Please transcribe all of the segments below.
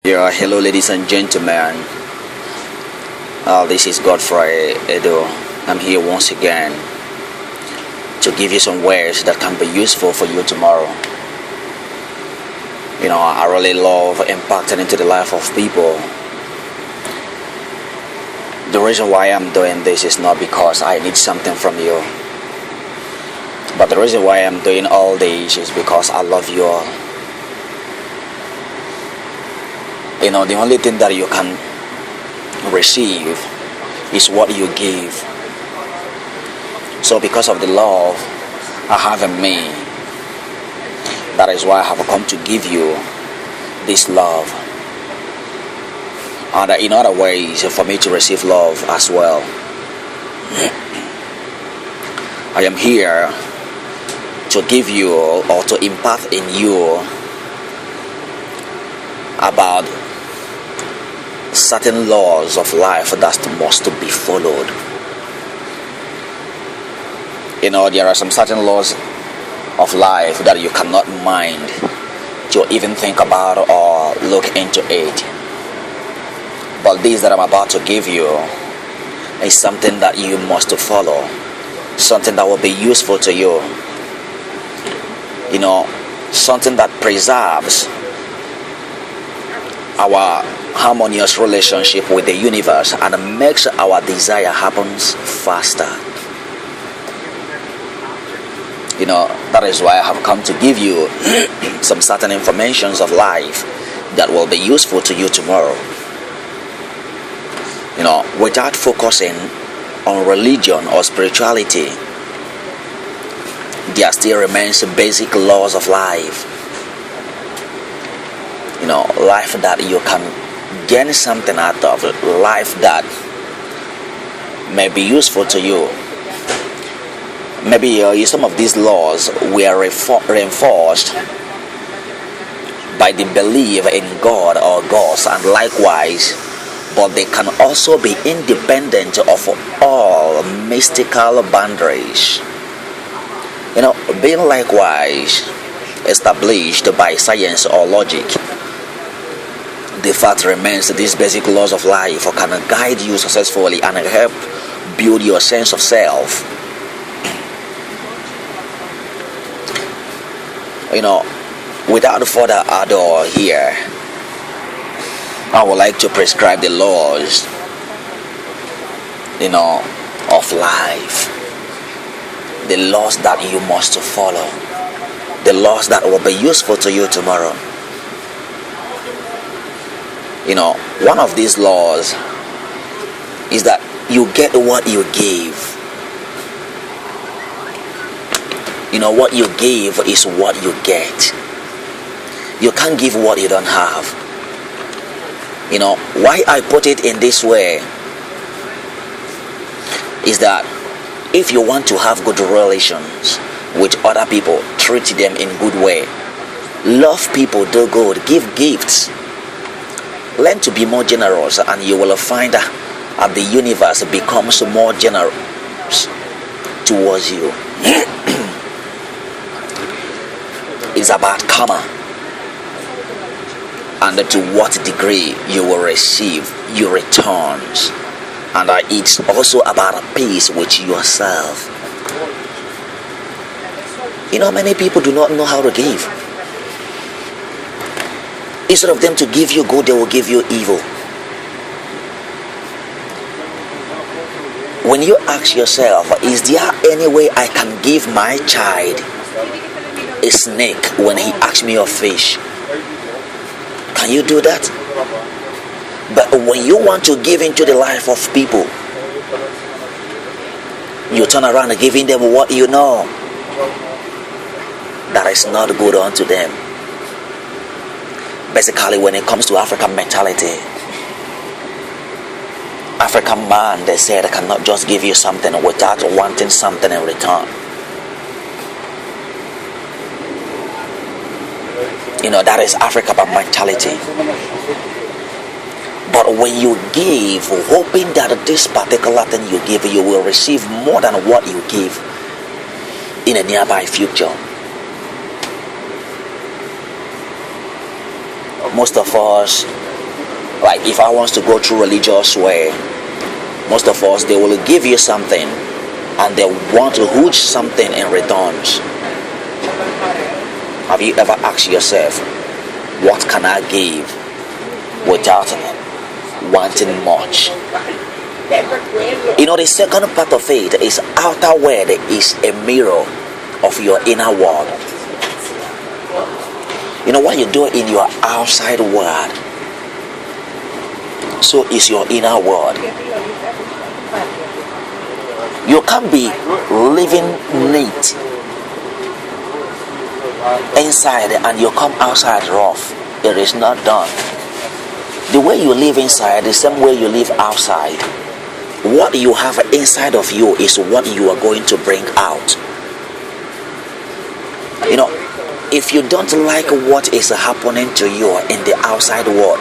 Yeah, hello, ladies and gentlemen. This is Godfrey Edo. I'm here once again to give you some words that can be useful for you tomorrow. I really love impacting into the life of people. The reason why I'm doing this is not because I need something from you, but the reason why I'm doing all this is because I love you all. The only thing that you can receive is what you give. So because of the love I have in me, that is why I have come to give you this love. And in other ways for me to receive love as well. I am here to give you or to impart in you about certain laws of life that must be followed. There are some certain laws of life that you cannot mind to even think about or look into it. But this that I'm about to give you is something that you must follow, something that will be useful to you. Something that preserves our harmonious relationship with the universe and makes our desire happens faster. That is why I have come to give you some certain informations of life that will be useful to you tomorrow. Without focusing on religion or spirituality, there still remains basic laws of life. Life that you can gain something out of, life that may be useful to you. Maybe some of these laws were reinforced by the belief in God or gods, and likewise, but they can also be independent of all mystical boundaries. Being likewise established by science or logic. The fact remains that these basic laws of life can guide you successfully and help build your sense of self. Without further ado here, I would like to prescribe the laws, of life. The laws that you must follow. The laws that will be useful to you tomorrow. One of these laws is that you get what you give. What you give is what you get. You can't give what you don't have. Why I put it in this way is that if you want to have good relations with other people, treat them in good way. Love people, do good, give gifts. Learn to be more generous, and you will find that the universe becomes more generous towards you. It's about karma, and to what degree you will receive your returns, and it's also about peace with yourself. Many people do not know how to give. Instead of them to give you good, they will give you evil. When you ask yourself, is there any way I can give my child a snake when he asks me of fish? Can you do that? But when you want to give into the life of people, you turn around and giving them what you know that is not good unto them. Basically, when it comes to African mentality, African man, they say they cannot just give you something without wanting something in return. That is African mentality. But when you give, hoping that this particular thing you give, you will receive more than what you give in a nearby future. Most of us Like if I want to go through religious way, most of us, they will give you something and they want to hooch something in returns. Have you ever asked yourself, what can I give without wanting much? The second part of it is outer world is a mirror of your inner world. What you do in your outside world, so is your inner world. You can't be living neat inside and you come outside rough. It is not done. The way you live inside, the same way you live outside. What you have inside of you is what you are going to bring out. If you don't like what is happening to you in the outside world,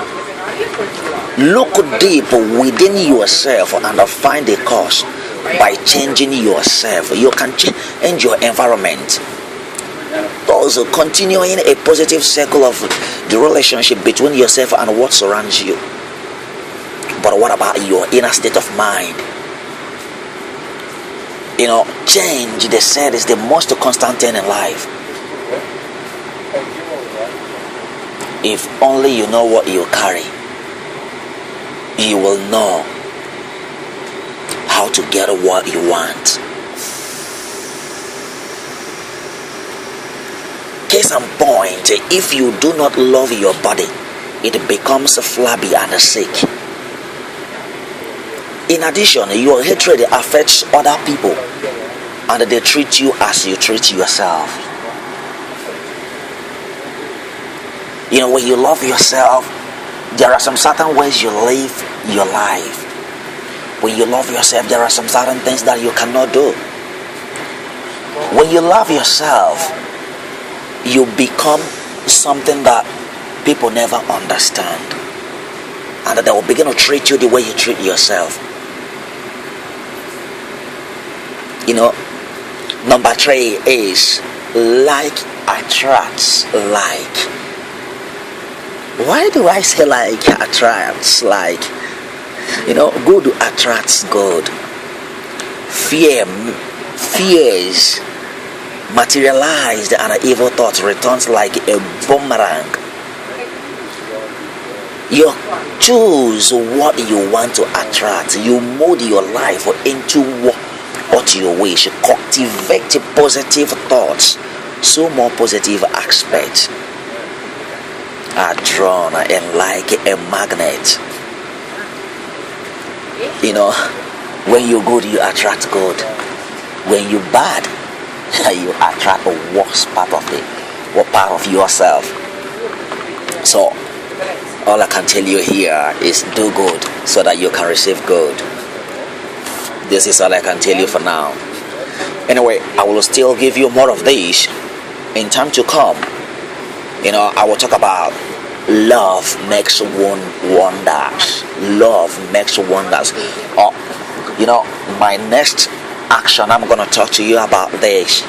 look deep within yourself and find the cause. By changing yourself, you can change your environment. Also, continuing a positive circle of the relationship between yourself and what surrounds you. But what about your inner state of mind? Change, they said, is the most constant thing in life. If only you know what you carry, you will know how to get what you want. Case in point, if you do not love your body, it becomes flabby and sick. In addition, your hatred affects other people and they treat you as you treat yourself. When you love yourself, there are some certain ways you live your life. When you love yourself, there are some certain things that you cannot do. When you love yourself, you become something that people never understand. And they will begin to treat you the way you treat yourself. Number 3 is like attracts like. Why do I say like attracts like? Good attracts good. Fears materialized and evil thoughts returns like a boomerang. You choose what you want to attract. You mold your life into what you wish. Cultivate positive thoughts, so more positive aspects are drawn in like a magnet. When you're good, you attract good. When you're bad, you attract the worst part of yourself. So all I can tell you here is do good so that you can receive good. This is all I can tell you for now. Anyway, I will still give you more of this in time to come. I will talk about love makes wonders. Love makes wonders. My next action, I'm going to talk to you about this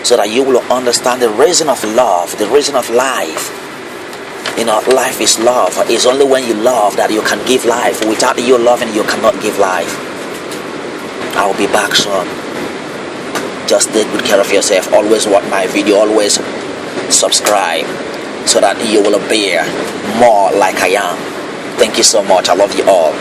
so that you will understand the reason of love, the reason of life. Life is love. It's only when you love that you can give life. Without you loving, you cannot give life. I will be back soon. Just take good care of yourself. Always watch my video. Always subscribe so that you will be more like I am. Thank you so much. I love you all.